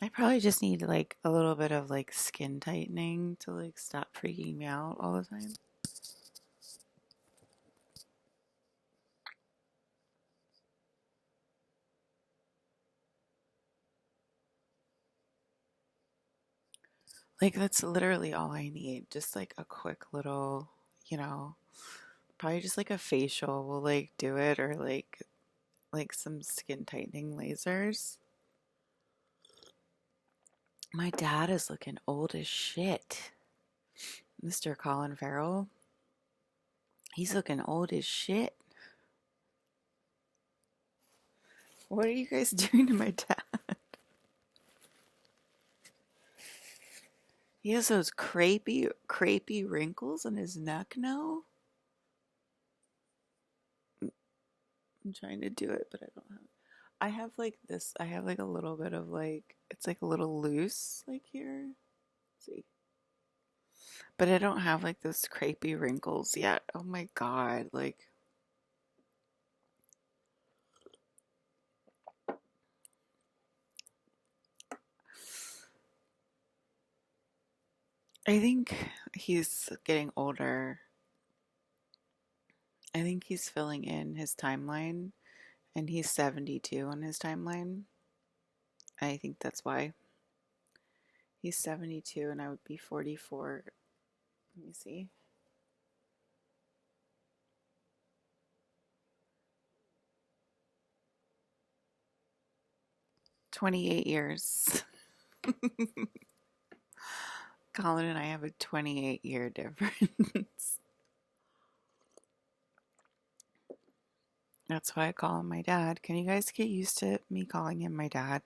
I probably just need like a little bit of like skin tightening to like stop freaking me out all the time. Like that's literally all I need. Just like a quick little, you know, probably just like a facial will like do it or like some skin tightening lasers. My dad is looking old as shit. Mr. Colin Farrell. He's looking old as shit. What are you guys doing to my dad? He has those crepey wrinkles in his neck now. I'm trying to do it, but I don't have. I have like this. I have like a little bit of like it's like a little loose like here. See, but I don't have like those crepey wrinkles yet. Oh my god! Like I think he's getting older. I think he's filling in his timeline, and he's 72 on his timeline. I think that's why he's 72, and I would be 44. Let me see. 28 years. Colin and I have a 28-year difference. That's why I call him my dad. Can you guys get used to me calling him my dad?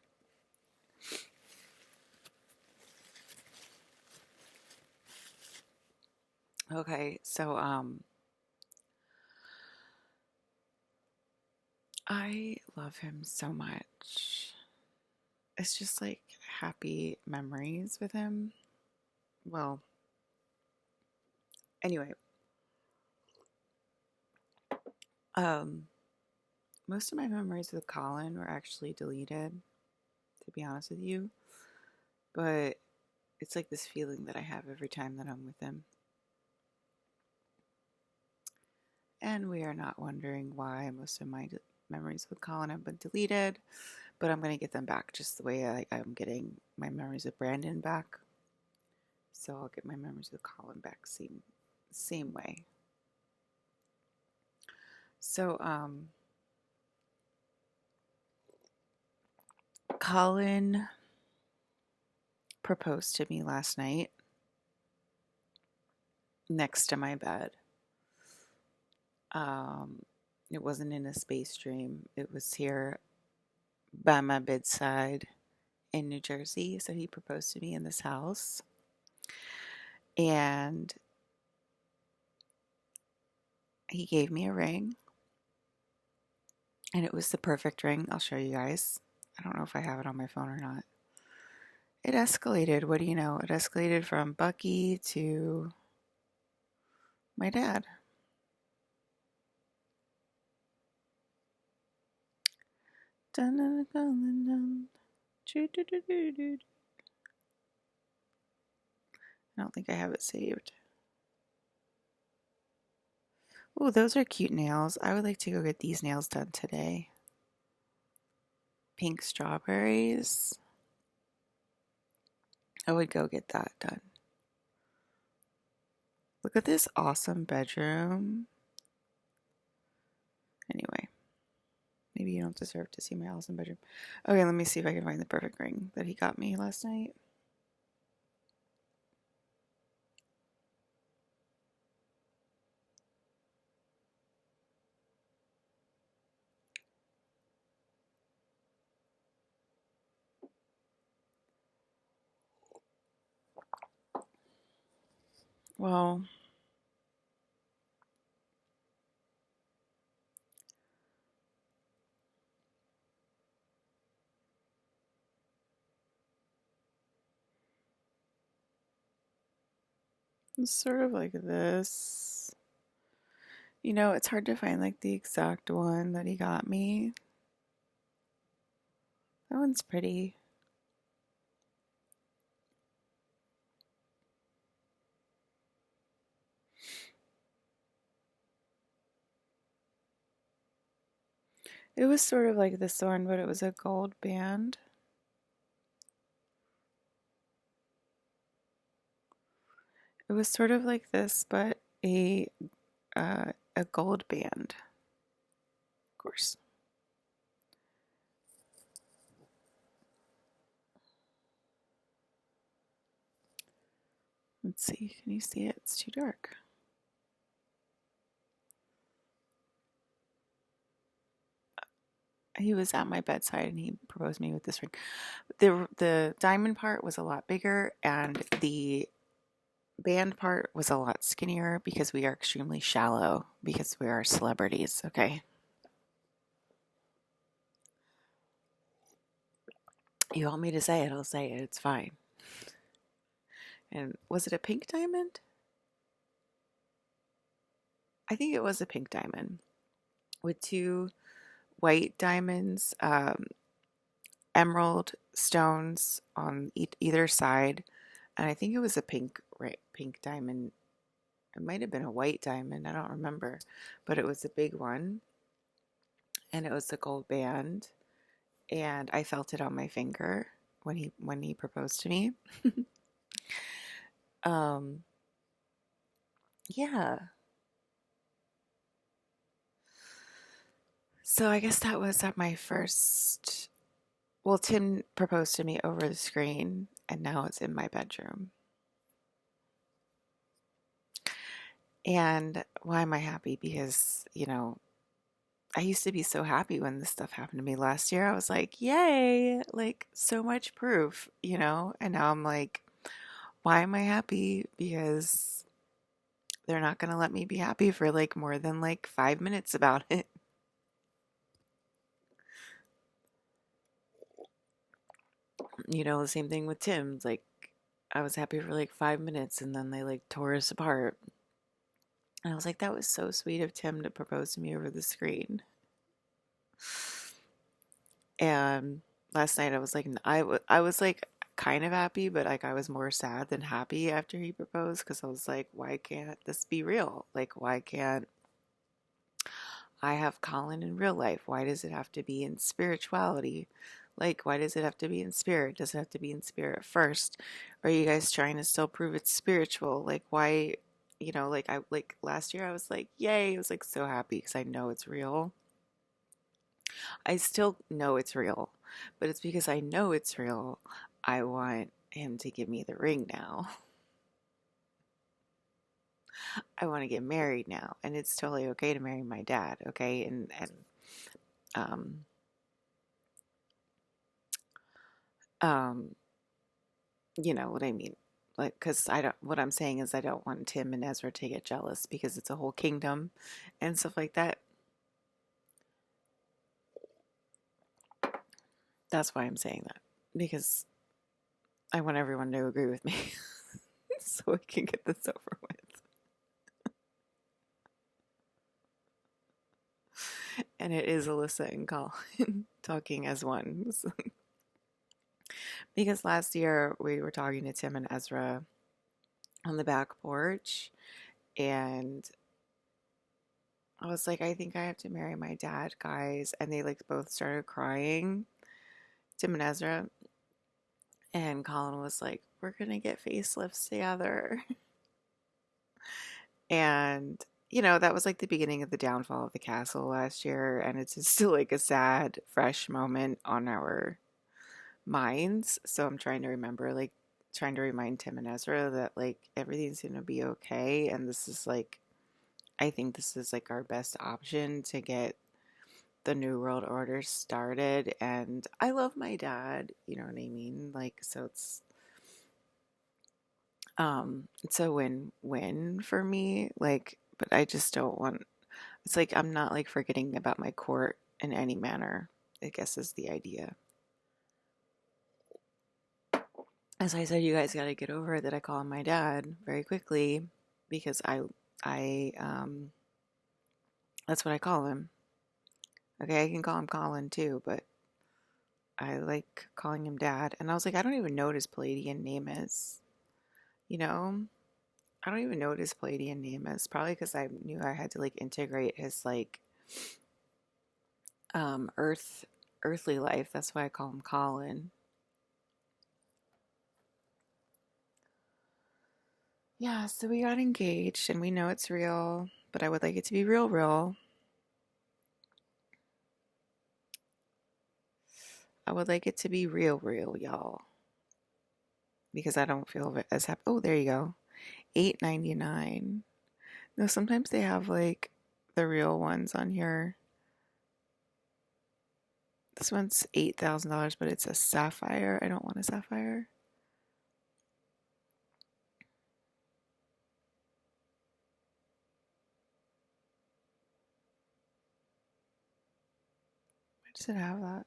Okay, so I love him so much. It's just like happy memories with him. Well, anyway, um most of my memories with Colin were actually deleted, to be honest with you, but it's like this feeling that I have every time that I'm with him. And we are not wondering why most of my memories with Colin have been deleted, but I'm going to get them back just the way I'm getting my memories of Brandon back. So I'll get my memories with Colin back same way. So Colin proposed to me last night next to my bed. It wasn't in a space dream. It was here by my bedside in New Jersey. So he proposed to me in this house. And he gave me a ring. And it was the perfect ring. I'll show you guys. I don't know if I have it on my phone or not. It escalated. What do you know? It escalated from Bucky to my dad. Dun, dun, dun, dun, dun. I don't think I have it saved. Oh, those are cute nails. I would like to go get these nails done today. Pink strawberries. I would go get that done. Look at this awesome bedroom. Anyway, maybe you don't deserve to see my awesome bedroom. Okay, let me see if I can find the perfect ring that he got me last night. Well, it's sort of like this. You know, it's hard to find like the exact one that he got me. That one's pretty. It was sort of like this one, but it was a gold band. It was sort of like this, but a gold band, of course. Let's see. Can you see it? It's too dark. He was at my bedside and he proposed me with this ring. The diamond part was a lot bigger and the band part was a lot skinnier because we are extremely shallow because we are celebrities, okay? You want me to say it, I'll say it. It's fine. And was it a pink diamond? I think it was a pink diamond with two white diamonds, emerald stones on either side, and I think it was a pink diamond. It might have been a white diamond. I don't remember, but it was a big one, and it was a gold band, and I felt it on my finger when he proposed to me. um, yeah. So I guess that was at my first. Well, Tim proposed to me over the screen, and now it's in my bedroom. And why am I happy? Because, I used to be so happy when this stuff happened to me last year. I was like, yay, like so much proof, And now I'm like, why am I happy? Because they're not going to let me be happy for like more than like 5 minutes about it. The same thing with Tim's. Like, I was happy for like 5 minutes and then they like tore us apart. And I was like, that was so sweet of Tim to propose to me over the screen. And last night I was like, I was like kind of happy, but like I was more sad than happy after he proposed because I was like, why can't this be real? Like, why can't I have Colin in real life? Why does it have to be in spirituality? Like, why does it have to be in spirit? Does it have to be in spirit first? Are you guys trying to still prove it's spiritual? Like, why, like last year I was like, yay, I was like so happy because I know it's real. I still know it's real, but it's because I know it's real. I want him to give me the ring now. I want to get married now, and it's totally okay to marry my dad, okay? Um um you know what I mean? Like, because I don't. What I'm saying is, I don't want Tim and Ezra to get jealous because it's a whole kingdom and stuff like that. That's why I'm saying that because I want everyone to agree with me so we can get this over with. And it is Alyssa and Colin talking as one. Because last year we were talking to Tim and Ezra on the back porch, and I was like, I think I have to marry my dad, guys. And they like both started crying, Tim and Ezra. And Colin was like, we're going to get facelifts together. And, that was like the beginning of the downfall of the castle last year. And it's just still like a sad, fresh moment on our minds. So I'm trying to remember, like, trying to remind Tim and Ezra that, like, everything's going to be okay. And this is like, I think this is like our best option to get the New World Order started. And I love my dad, you know what I mean? Like, so it's a win-win for me. Like, but I just don't want, it's like I'm not like forgetting about my court in any manner, I guess is the idea. As I said, you guys got to get over it that I call him my dad very quickly because I that's what I call him. Okay, I can call him Colin too, but I like calling him dad. And I was like, I don't even know what his Palladian name is. You know, I don't even know what his Palladian name is. Probably because I knew I had to like integrate his like earth earthly life. That's why I call him Colin. Yeah, so we got engaged and we know it's real, but I would like it to be real, real. I would like it to be real, real, y'all. Because I don't feel as happy. Oh, there you go. $8.99. No, sometimes they have like the real ones on here. This one's $8,000, but it's a sapphire. I don't want a sapphire. Why does it have that?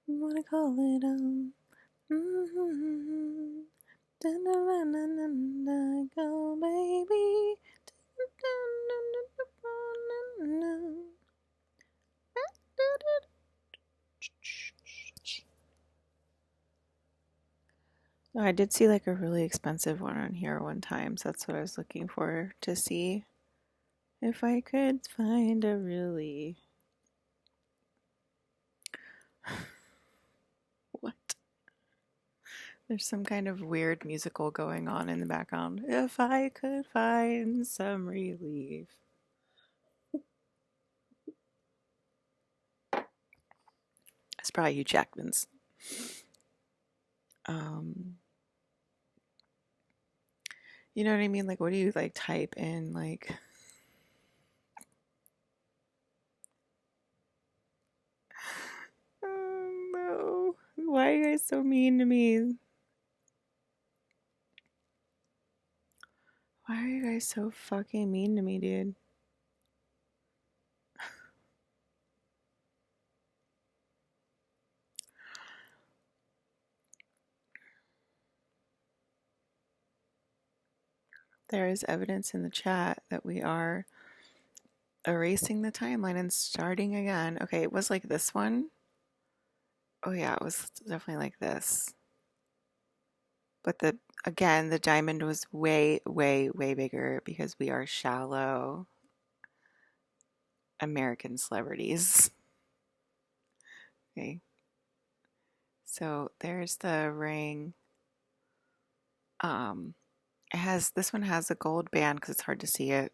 You wanna call it mm-hmm. Go, baby. Oh, I did see like a really expensive one on here one time, so that's what I was looking for to see if I could find a really what? There's some kind of weird musical going on in the background. If I could find some relief. It's probably Hugh Jackman's. You know what I mean? Like, what do you like type in? Like, oh no. Why are you guys so mean to me? Why are you guys so fucking mean to me, dude? There is evidence in the chat that we are erasing the timeline and starting again. Okay, it was like this one. Oh yeah, it was definitely like this. But the diamond was way, way, way bigger because we are shallow American celebrities. Okay. So there's the ring. This one has a gold band because it's hard to see it.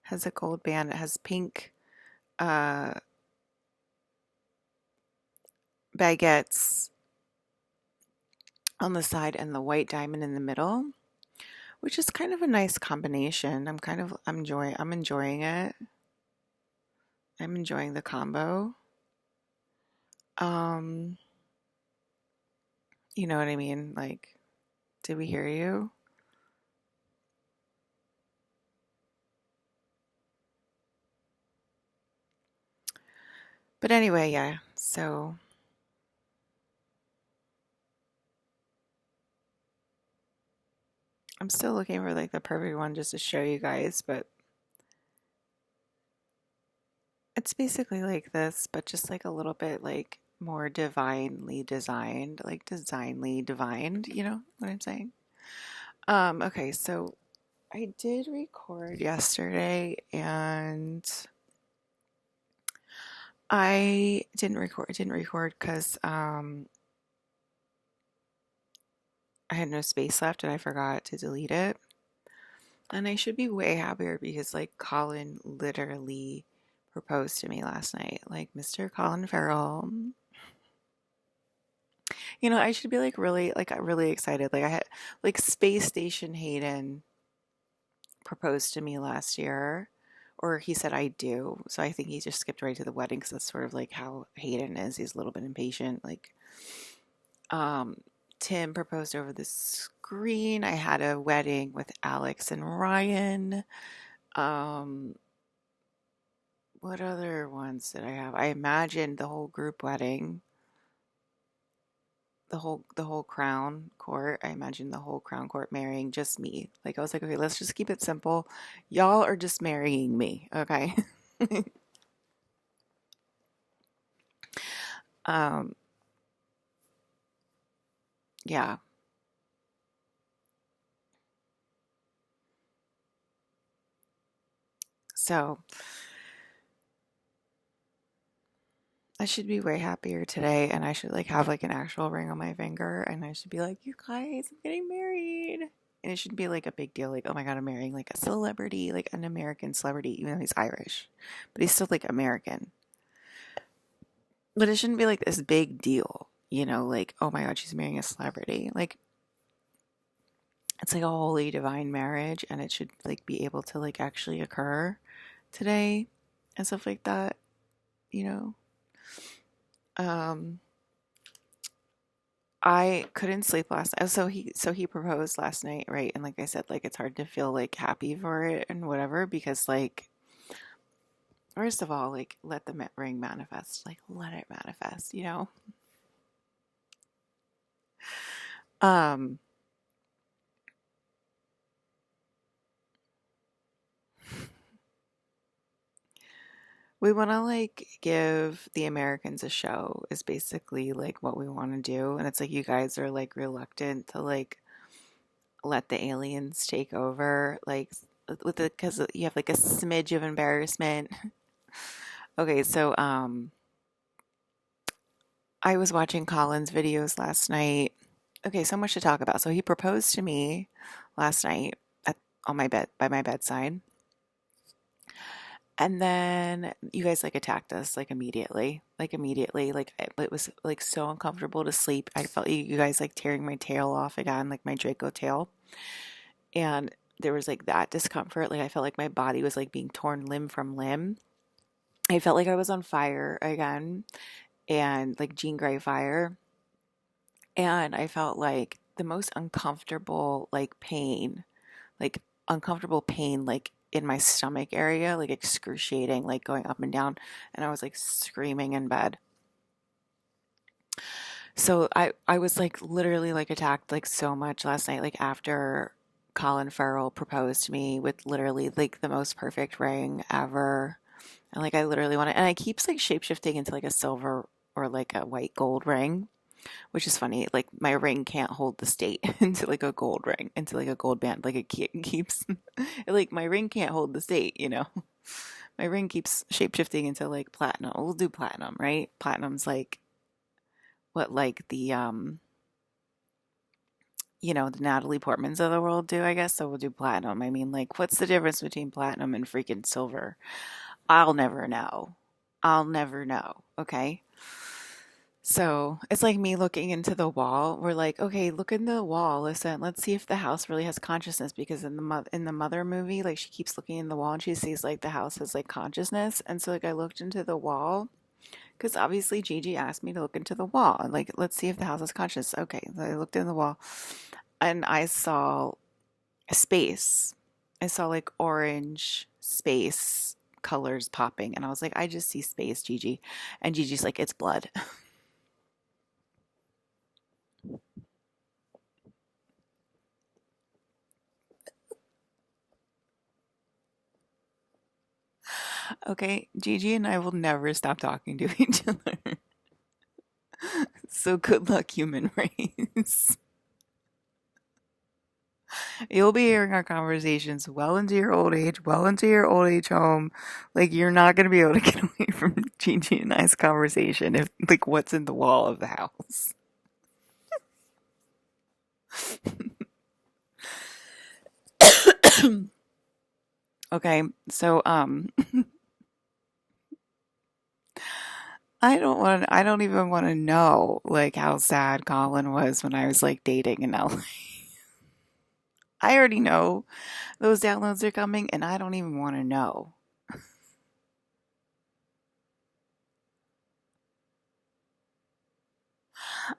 Has a gold band. It has pink baguettes on the side and the white diamond in the middle, which is kind of a nice combination. I'm enjoying it. I'm enjoying the combo. You know what I mean? Like, did we hear you? But anyway, yeah. So I'm still looking for like the perfect one just to show you guys, but it's basically like this, but just like a little bit like more divinely designed, like designly divined, you know what I'm saying? Okay, so I did record yesterday and I didn't record because I had no space left and I forgot to delete it. And I should be way happier because like Colin literally proposed to me last night. Like Mr. Colin Farrell. You know, I should be like really excited. Like I had like Space Station Hayden proposed to me last year, or he said I do. So I think he just skipped right to the wedding because that's sort of like how Hayden is. He's a little bit impatient. Like, Tim proposed over the screen. I had a wedding with Alex and Ryan. What other ones did I have? I imagined the whole group wedding. The whole crown court. I imagined the whole crown court marrying just me. Like I was like, okay, let's just keep it simple. Y'all are just marrying me, okay? um, yeah. So I should be way happier today, and I should like have like an actual ring on my finger, and I should be like, you guys, I'm getting married. And it shouldn't be like a big deal, like, oh my God, I'm marrying like a celebrity, like an American celebrity, even though he's Irish. But he's still like American. But it shouldn't be like this big deal, like, oh my God, she's marrying a celebrity. Like, it's like a holy divine marriage, and it should like be able to like actually occur today and stuff like that, you know. Um, I couldn't sleep last night. So he proposed last night, right? And like I said, like it's hard to feel like happy for it and whatever because like first of all, like let the ring manifest, like let it manifest, you know. Um, we want to like give the Americans a show is basically like what we want to do, and it's like you guys are like reluctant to like let the aliens take over, like with the because you have like a smidge of embarrassment. Okay, so I was watching Colin's videos last night. Okay, so much to talk about. So he proposed to me last night at on my bed by my bedside. And then you guys like attacked us like immediately. Like immediately. Like it was like so uncomfortable to sleep. I felt you guys like tearing my tail off again, like my Draco tail. And there was like that discomfort. Like I felt like my body was like being torn limb from limb. I felt like I was on fire again and like Jean Grey fire. And I felt like the most uncomfortable like uncomfortable pain like in my stomach area, like excruciating, like going up and down, and I was like screaming in bed. So I was like literally like attacked like so much last night, like after Colin Farrell proposed to me with literally like the most perfect ring ever. And like I literally want it, and I keeps like shapeshifting into like a silver or like a white gold ring, which is funny. Like my ring can't hold the state into like a gold ring, into like a gold band. Like it keeps, like my ring can't hold the state, you know? My ring keeps shapeshifting into like platinum. We'll do platinum, right? Platinum's like what like the Natalie Portmans of the world do, I guess. So we'll do platinum. I mean, like, what's the difference between platinum and freaking silver? I'll never know. I'll never know. Okay. So it's like me looking into the wall. We're like, okay, look in the wall. Listen, let's see if the house really has consciousness. Because in the mother movie, like she keeps looking in the wall and she sees like the house has like consciousness. And so like I looked into the wall because obviously Gigi asked me to look into the wall and like let's see if the house has consciousness. Okay, so I looked in the wall and I saw a space. I saw like orange space colors popping, and I was like, I just see space, Gigi. And Gigi's like, it's blood. Okay, Gigi and I will never stop talking to each other. So good luck, human race. You'll be hearing our conversations well into your old age home. Like you're not gonna be able to get away from Gigi and I's conversation if like what's in the wall of the house. Okay, so I don't even want to know like how sad Colin was when I was like dating in LA. I already know those downloads are coming and I don't even want to know.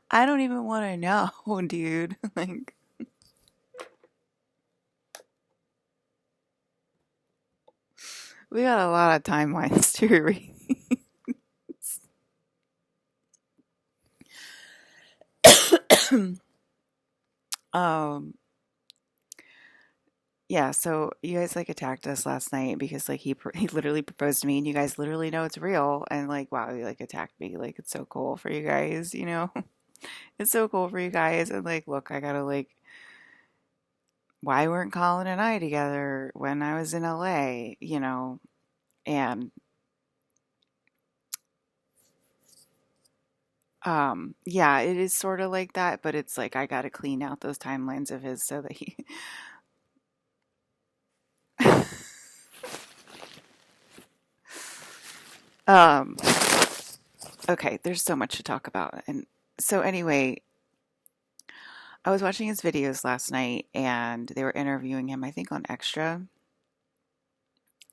I don't even want to know, dude. Like we got a lot of timelines to read. um yeah, so you guys like attacked us last night because like he literally proposed to me and you guys literally know it's real and like wow, you like attacked me. Like it's so cool for you guys, you know? It's so cool for you guys and like look, I gotta like why weren't Colin and I together when I was in LA, you know? And Yeah, it is sort of like that, but it's like I gotta clean out those timelines of his so that he. um, okay, there's so much to talk about. And so, anyway, I was watching his videos last night and they were interviewing him, I think on Extra.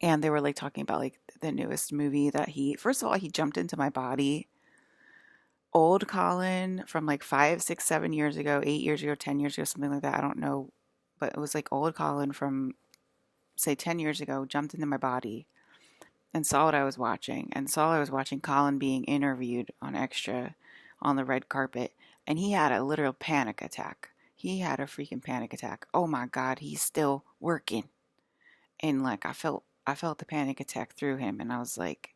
And they were like talking about like the newest movie that first of all, he jumped into my body. Old Colin from like 5, 6, 7 years ago, 8 years ago, 10 years ago, something like that. I don't know. But it was like old Colin from say 10 years ago jumped into my body and saw what I was watching and saw I was watching Colin being interviewed on Extra on the red carpet. And he had a literal panic attack. He had a freaking panic attack. Oh my God, he's still working. And like I felt the panic attack through him and I was like,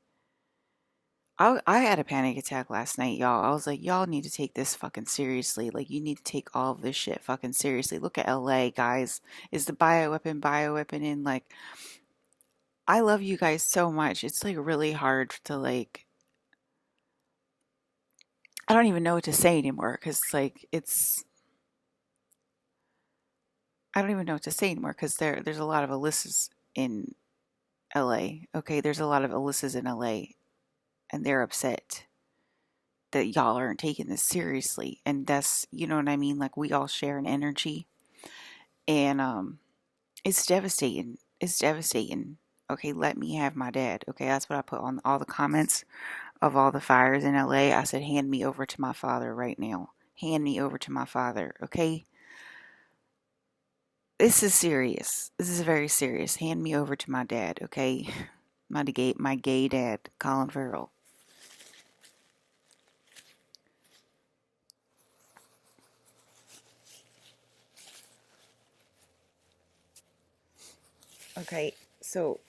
I had a panic attack last night, y'all. I was like, y'all need to take this fucking seriously. Like, you need to take all of this shit fucking seriously. Look at LA, guys. Is the bioweapon in? Like, I love you guys so much. It's like really hard to like, I don't even know what to say anymore because like I don't even know what to say anymore because there's a lot of Alissas in LA. Okay, there's a lot of Alissas in LA and they're upset that y'all aren't taking this seriously. And that's, you know what I mean? Like we all share an energy and it's devastating. It's devastating. Okay, let me have my dad. Okay, that's what I put on all the comments of all the fires in LA. I said, hand me over to my father right now. Hand me over to my father. Okay, this is serious. This is very serious. Hand me over to my dad. Okay, my gay dad, Colin Farrell. Okay, so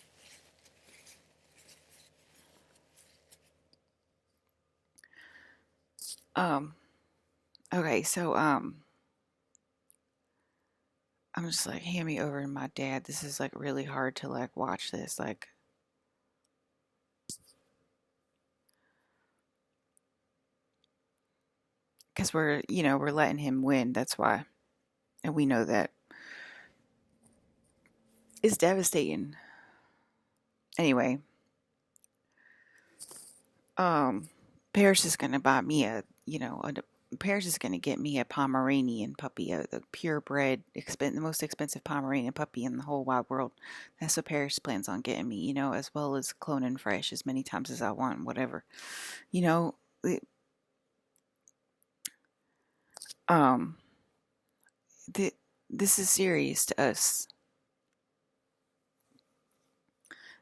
um okay, so I'm just like, hand me over to my dad. This is like really hard to like watch this, like, because we're letting him win. That's why, and we know that it's devastating. Anyway, um, Paris is gonna buy me Paris is gonna get me a Pomeranian puppy, a purebred, the most expensive Pomeranian puppy in the whole wide world. That's what Paris plans on getting me, as well as cloning fresh as many times as I want, whatever, you know. Um, this is serious to us.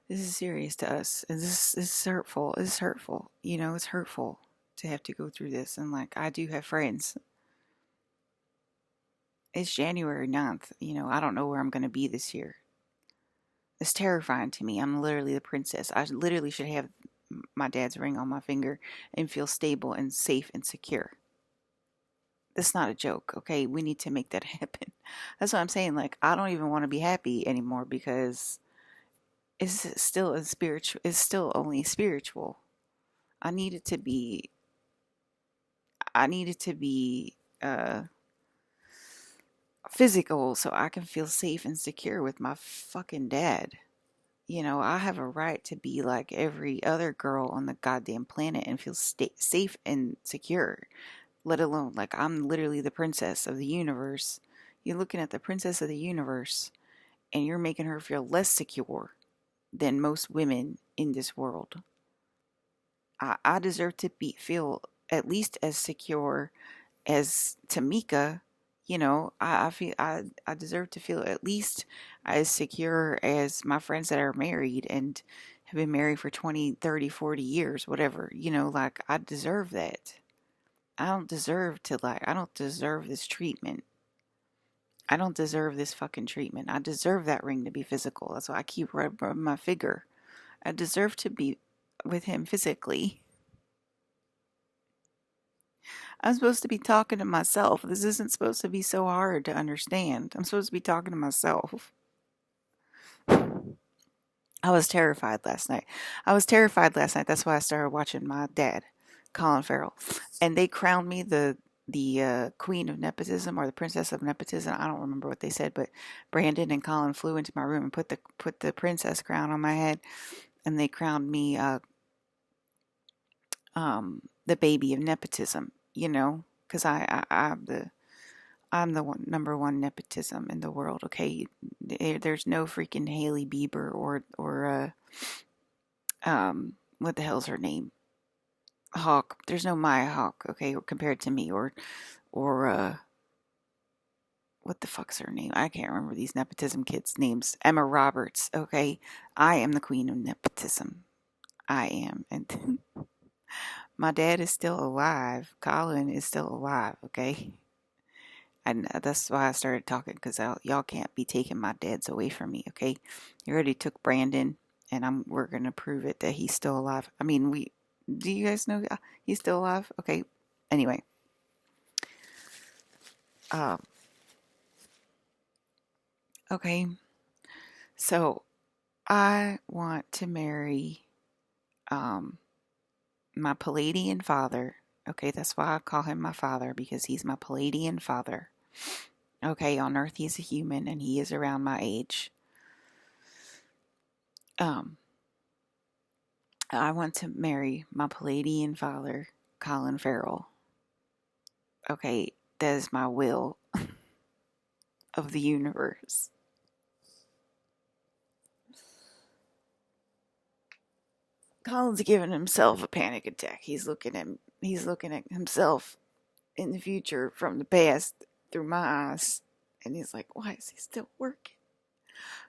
This is serious to us. And this is hurtful. It's hurtful. It's hurtful to have to go through this. And like, I do have friends. It's January 9th. I don't know where I'm going to be this year. It's terrifying to me. I'm literally the princess. I literally should have my dad's ring on my finger and feel stable and safe and secure. That's not a joke, okay? We need to make that happen. That's what I'm saying. Like, I don't even want to be happy anymore because it's still only spiritual. I need it to be I need it to be physical so I can feel safe and secure with my fucking dad. I have a right to be like every other girl on the goddamn planet and feel safe and secure. Let alone, like, I'm literally the princess of the universe. You're looking at the princess of the universe and you're making her feel less secure than most women in this world. I deserve to feel at least as secure as Tamika. I feel I deserve to feel at least as secure as my friends that are married and have been married for 20, 30, 40 years, whatever. Like, I deserve that. I don't deserve this treatment. I don't deserve this fucking treatment. I deserve that ring to be physical. That's why I keep rubbing my finger. I deserve to be with him physically. I'm supposed to be talking to myself. This isn't supposed to be so hard to understand. I'm supposed to be talking to myself. I was terrified last night. That's why I started watching my dad, Colin Farrell. and they crowned me the queen of nepotism or the princess of nepotism. I don't remember what they said, but Brandon and Colin flew into my room and put the princess crown on my head, and they crowned me the baby of nepotism. You know, because I'm the number one nepotism in the world. Okay, there's no freaking Haley Bieber or what the hell's her name? Hawk. There's no Maya Hawk. Okay, compared to me or what the fuck's her name? I can't remember these nepotism kids' names. Emma Roberts. Okay, I am the queen of nepotism. I am, and my dad is still alive. Colin is still alive. Okay. And that's why I started talking because y'all can't be taking my dads away from me, okay? You already took Brandon, and we're gonna prove it that he's still alive. I mean, do you guys know he's still alive? Okay. Anyway, um, okay. So I want to marry um my Palladian father. Okay, that's why I call him my father because he's my Palladian father. Okay, on Earth he's a human and he is around my age. Um, I want to marry my Palladian father, Colin Farrell. Okay, that is my will of the universe. Colin's giving himself a panic attack. He's looking at himself in the future from the past through my eyes, and he's like, "Why is he still working?"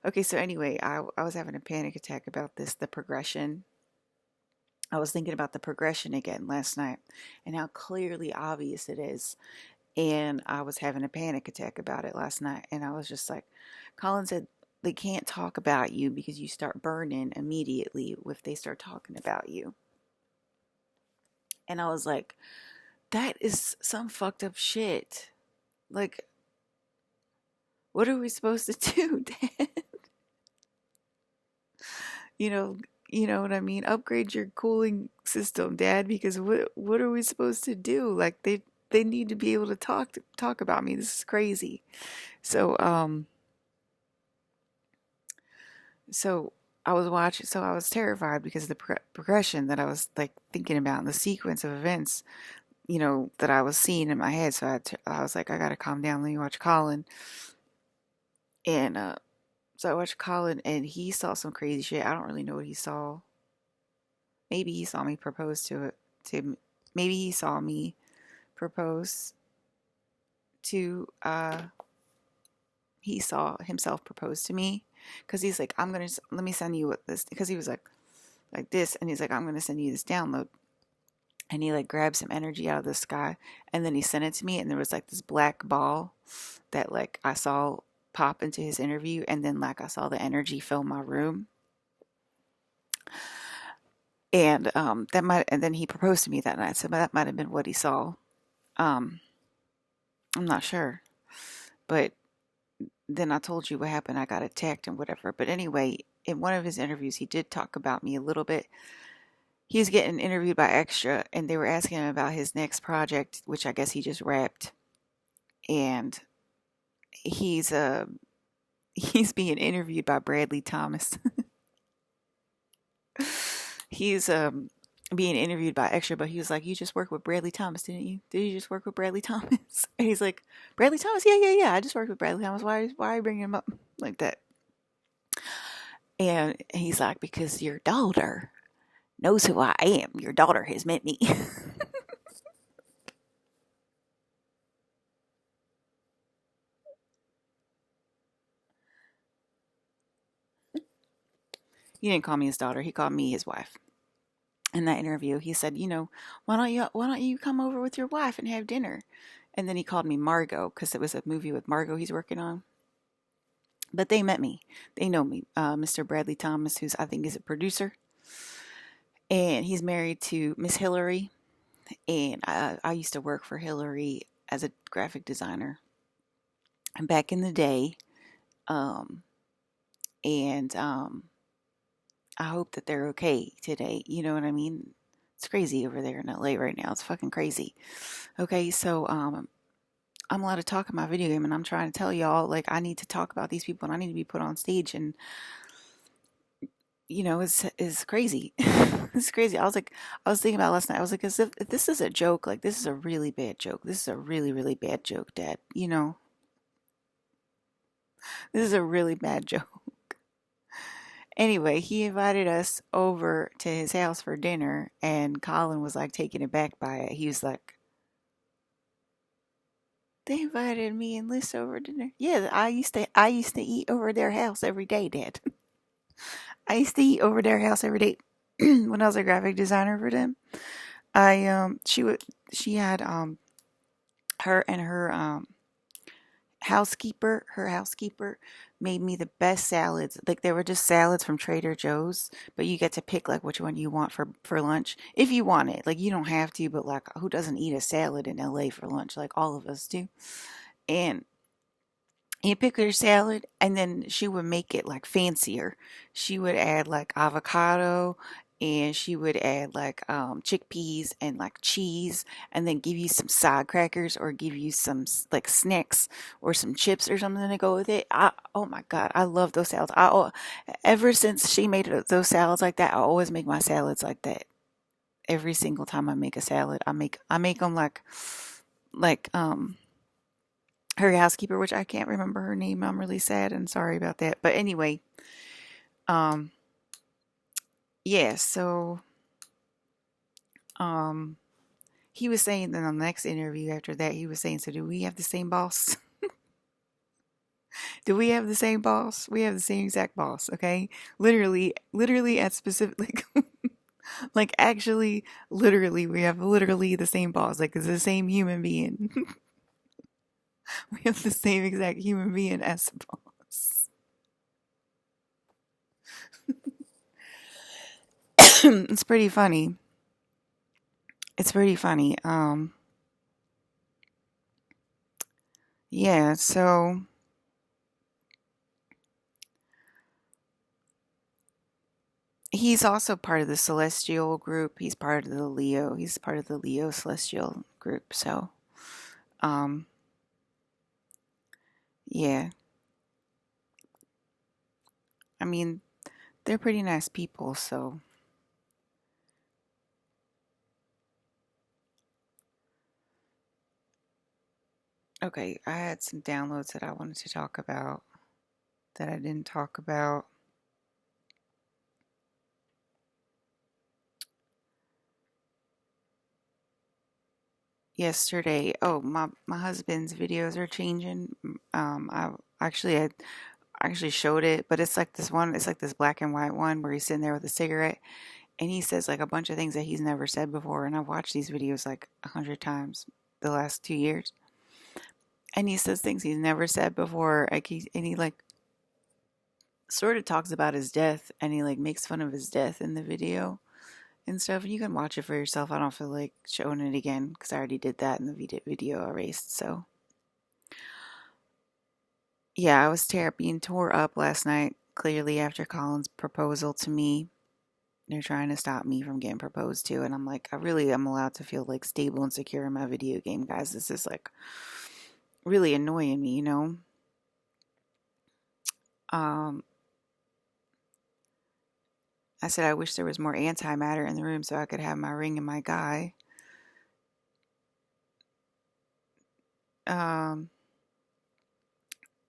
Okay, so anyway, I was having a panic attack about the progression. I was thinking about the progression again last night and how clearly obvious it is. And I was having a panic attack about it last night. And I was just like, Colin said, they can't talk about you because you start burning immediately if they start talking about you. And I was like, that is some fucked up shit. Like, what are we supposed to do, Dad? you know, you know what I mean? Upgrade your cooling system, Dad, because what are we supposed to do? Like they need to be able to talk about me. This is crazy. So so I was terrified because of the progression that I was like thinking about and the sequence of events, that I was seeing in my head. So I was like, I gotta calm down. Let me watch Colin. And so I watched Colin, and he saw some crazy shit. I don't really know what he saw. Maybe he saw me propose maybe he saw me propose to he saw himself propose to me because he's like, let me send you what this, because he was like this, and he's like, I'm gonna send you this download, and he like grabbed some energy out of the sky, and then he sent it to me, and there was like this black ball that like I saw pop into his interview, and then like I saw the energy fill my room. And and then he proposed to me that night, so that might have been what he saw. I'm not sure, but then I told you what happened. I got attacked and whatever. But anyway, in one of his interviews, he did talk about me a little bit. He was getting interviewed by Extra, and they were asking him about his next project, which I guess he just wrapped. And he's being interviewed by Bradley Thomas. He's being interviewed by Extra, but he was like, "You just worked with Bradley Thomas, didn't you? Did you just work with Bradley Thomas?" And he's like, "Bradley Thomas? Yeah. I just worked with Bradley Thomas. Why are you bringing him up like that?" And he's like, "Because your daughter knows who I am. Your daughter has met me." He didn't call me his daughter. He called me his wife. In that interview, he said, why don't you come over with your wife and have dinner? And then he called me Margot because it was a movie with Margot he's working on. But they met me. They know me. Mr. Bradley Thomas, who's I think is a producer, and he's married to Miss Hillary. And I used to work for Hillary as a graphic designer back in the day. And I hope that they're okay today. You know what I mean? It's crazy over there in LA right now. It's fucking crazy. Okay, so I'm allowed to talk in my video game, and I'm trying to tell y'all like I need to talk about these people and I need to be put on stage, and it's crazy. It's crazy. I was thinking about it last night. I was like, as if this is a joke, like this is a really bad joke. This is a really, really bad joke, Dad. This is a really bad joke. Anyway, he invited us over to his house for dinner, and Colin was like taken aback by it. He was like, "They invited me and Liz over dinner." Yeah, I used to eat over their house every day, Dad. I used to eat over their house every day when I was a graphic designer for them. She had her and her housekeeper made me the best salads. Like they were just salads from Trader Joe's, but you get to pick like which one you want for lunch if you want it. Like you don't have to, but like who doesn't eat a salad in LA for lunch? Like all of us do. And you pick her salad, and then she would make it like fancier. She would add like avocado, and she would add like chickpeas and like cheese, and then give you some side crackers or give you some like snacks or some chips or something to go with it. Oh my God, I love those salads. Ever since she made those salads like that, I always make my salads like that. Every single time I make a salad, I make them like her housekeeper, which I can't remember her name. I'm really sad and sorry about that. But anyway, um, yeah. So, um, he was saying that on the next interview after that, he was saying, "So do we have the same boss? Do we have the same boss? We have the same exact boss, okay? Literally at specific, like actually, literally, we have literally the same boss. Like it's the same human being. We have the same exact human being as the boss." It's pretty funny. It's pretty funny. Yeah, so he's also part of the celestial group. He's part of the Leo celestial group. So, um, yeah. I mean, they're pretty nice people, so okay, I had some downloads that I wanted to talk about that I didn't talk about yesterday. Oh, my husband's videos are changing. I actually showed it, but it's like this one. It's like this black and white one where he's sitting there with a cigarette, and he says like a bunch of things that he's never said before. And I've watched these videos like 100 times the last 2 years, and he says things he's never said before. And he like sort of talks about his death, and he like makes fun of his death in the video and stuff. And you can watch it for yourself. I don't feel like showing it again because I already did that in the video erased. So yeah, I was being tore up last night. Clearly after Colin's proposal to me, they're trying to stop me from getting proposed to, and I'm like, I really am allowed to feel like stable and secure in my video game, guys. This is like really annoying me, Um, I said I wish there was more antimatter in the room so I could have my ring and my guy. Um,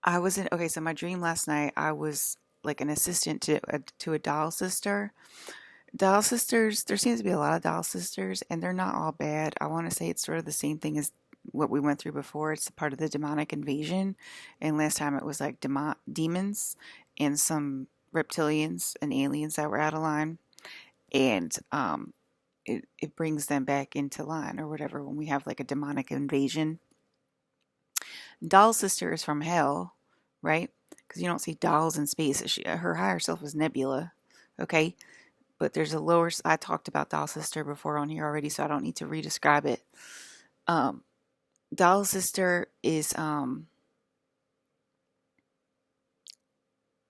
I was in okay, so my dream last night, I was like an assistant to a doll sister. Doll sisters, there seems to be a lot of doll sisters, and they're not all bad. I want to say it's sort of the same thing as what we went through before. It's part of the demonic invasion, and last time it was like demons and some reptilians and aliens that were out of line, and it brings them back into line or whatever when we have like a demonic invasion. Doll sister is from hell, right? Because you don't see dolls in space. Her higher self is Nebula, okay? But there's a lower. I talked about Doll Sister before on here already, so I don't need to re-describe it. Um, Doll Sister is, a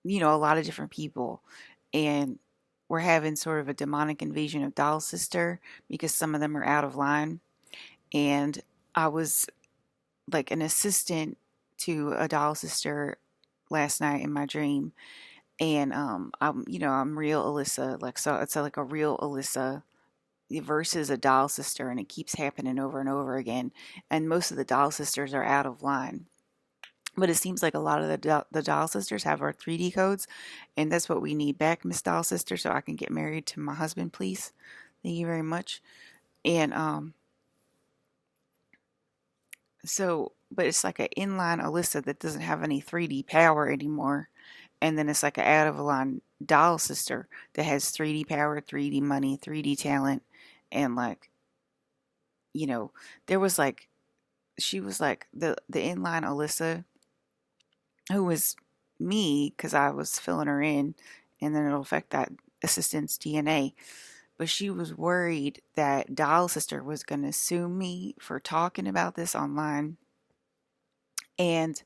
lot of different people, and we're having sort of a demonic invasion of Doll Sister because some of them are out of line. And I was like an assistant to a Doll Sister last night in my dream. And I'm real Elissa. Like, so it's like a real Elissa versus a Doll Sister, and it keeps happening over and over again. And most of the Doll Sisters are out of line. But it seems like a lot of the Doll Sisters have our 3D codes, and that's what we need back, Miss Doll Sister, so I can get married to my husband, please. Thank you very much. And but it's like an inline Alyssa that doesn't have any 3D power anymore, and then it's like an out of line Doll Sister that has 3D power, 3D money, 3D talent, and like, there was like she was like the inline Alyssa who was me because I was filling her in, and then it'll affect that assistant's DNA. But she was worried that Doll Sister was going to sue me for talking about this online. And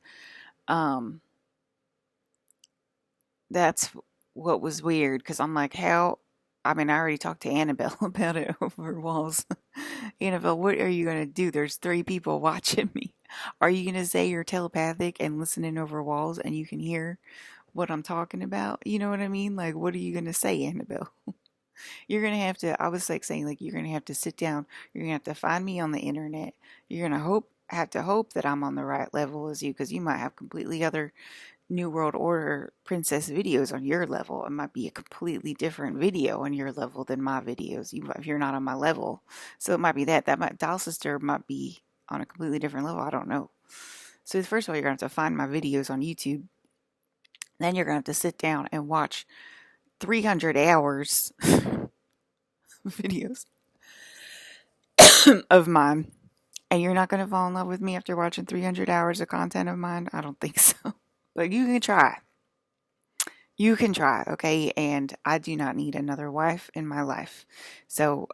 um, that's what was weird because I'm like, how? I mean, I already talked to Annabelle about it over walls. Annabelle, what are you going to do? There's 3 people watching me. Are you going to say you're telepathic and listening over walls and you can hear what I'm talking about? You know what I mean? Like, what are you going to say, Annabelle? You're going to have to, I was like saying, like, you're going to have to sit down. You're going to have to find me on the internet. You're going to have to hope that I'm on the right level as you because you might have completely other New World Order princess videos on your level. It might be a completely different video on your level than my videos. If you're not on my level, so it might be that Doll Sister might be on a completely different level. I don't know. So first of all, you're gonna have to find my videos on YouTube. Then you're gonna have to sit down and watch 300 hours videos of mine. And you're not gonna fall in love with me after watching 300 hours of content of mine? I don't think so. But you can try. You can try, okay? And I do not need another wife in my life. So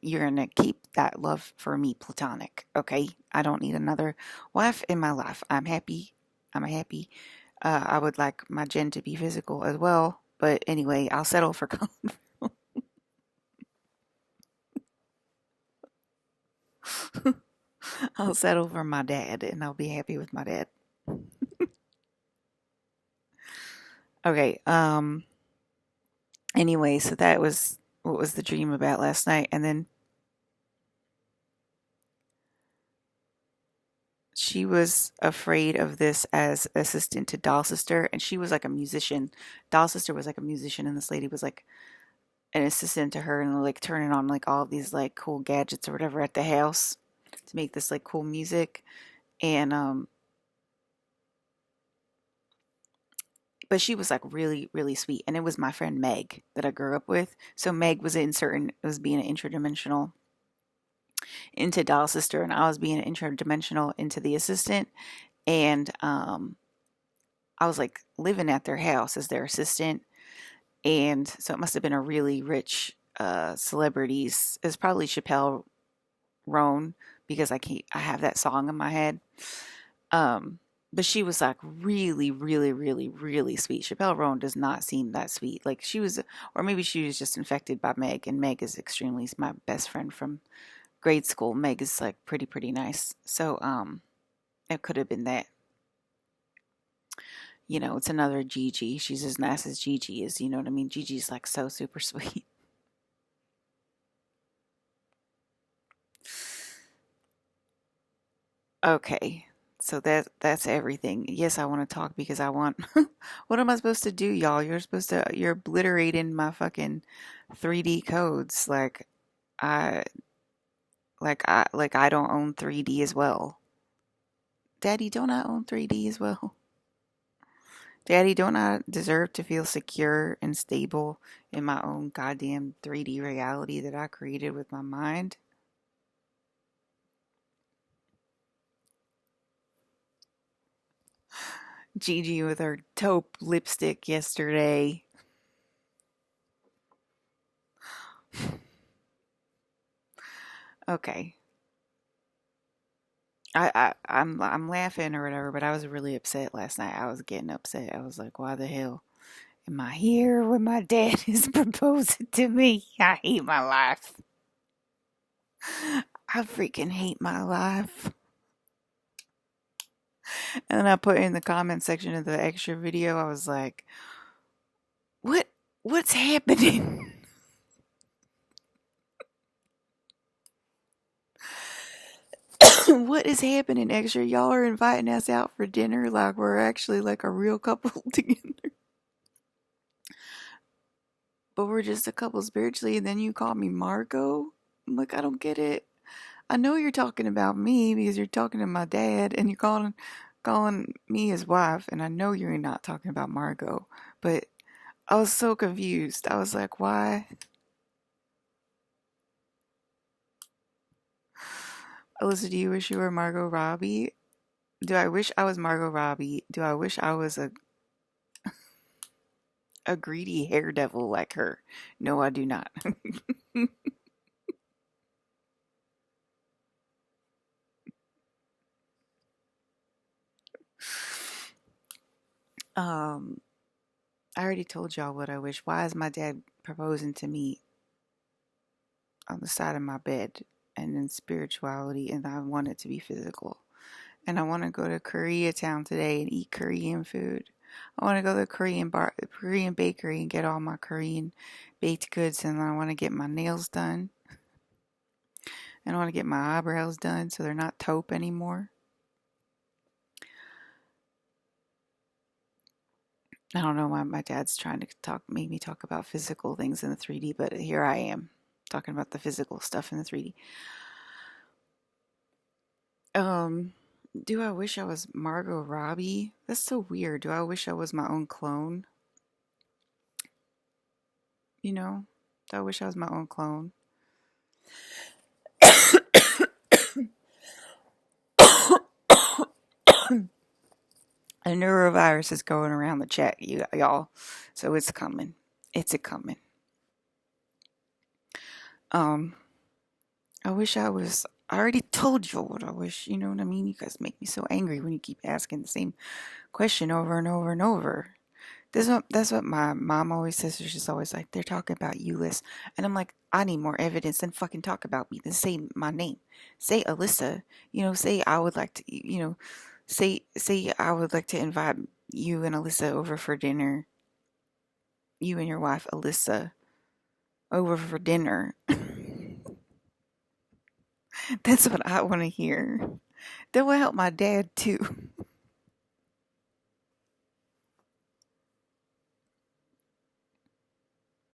you're going to keep that love for me platonic, okay? I don't need another wife in my life. I'm happy. I'm happy. I would like my Jen to be physical as well. But anyway, I'll settle for Colin. I'll settle for my dad and I'll be happy with my dad. Okay, anyway, so that was what was the dream about last night. And then she was afraid of this as assistant to Doll Sister, and she was like a musician. Doll Sister was like a musician, and this lady was like an assistant to her, and like turning on like all of these like cool gadgets or whatever at the house to make this like cool music. And but she was like really, really sweet, and it was my friend Meg that I grew up with. So Meg was was being an interdimensional into Doll Sister, and I was being interdimensional into the assistant. And I was like living at their house as their assistant, and so it must have been a really rich celebrities. It's probably Chappelle Roan because I have that song in my head. But she was like really, really, really, really sweet. Chappelle Roan does not seem that sweet. Like she was, or maybe she was just infected by Meg, and Meg is extremely my best friend from grade school. Meg is like pretty nice. So it could have been that. It's another Gigi. She's as nice as Gigi is. You know what I mean? Gigi's like so super sweet. Okay. So that's everything. Yes, I want to talk because I want. What am I supposed to do, y'all? You're obliterating my fucking 3D codes. I I don't own 3D as well. Daddy, don't I own 3D as well? Daddy, don't I deserve to feel secure and stable in my own goddamn 3D reality that I created with my mind? Gigi with her taupe lipstick yesterday. Okay. I'm laughing or whatever, but I was really upset last night. I was getting upset. I was like, why the hell? Am I here when my dad is proposing to me? I hate my life. I freaking hate my life. And then I put in the comment section of the extra video, I was like, what's happening? What is happening, extra? Y'all are inviting us out for dinner like we're actually like a real couple together. But we're just a couple spiritually, and then you call me Margot? I'm like, I don't get it. I know you're talking about me because you're talking to my dad and you're calling me his wife, and I know you're not talking about Margot. But I was so confused. I was like, why? Alyssa, do you wish you were Margot Robbie? Do I wish I was Margot Robbie? Do I wish I was a greedy hair devil like her? No, I do not. I already told y'all what I wish. Why is my dad proposing to me on the side of my bed and in spirituality, and I want it to be physical? And I want to go to Koreatown today and eat Korean food. I want to go to the Korean bakery and get all my Korean baked goods, and I want to get my nails done. And I want to get my eyebrows done so they're not taupe anymore. I don't know why my dad's trying to make me talk about physical things in the 3D, but here I am talking about the physical stuff in the 3D. Do I wish I was Margot Robbie? That's so weird. Do I wish I was my own clone? You know? Do I wish I was my own clone? A neurovirus is going around the chat, y'all. So it's coming. It's a coming. I wish I already told you what I wish, you know what I mean? You guys make me so angry when you keep asking the same question over and over and over. That's what my mom always says. She's always like, they're talking about you, Liz. And I'm like, I need more evidence than fucking talk about me. Then say my name. Say Alyssa. Say I would like to, say I would like to invite you and Alyssa over for dinner. You and your wife, Alyssa, over for dinner. That's what I want to hear. That will help my dad too.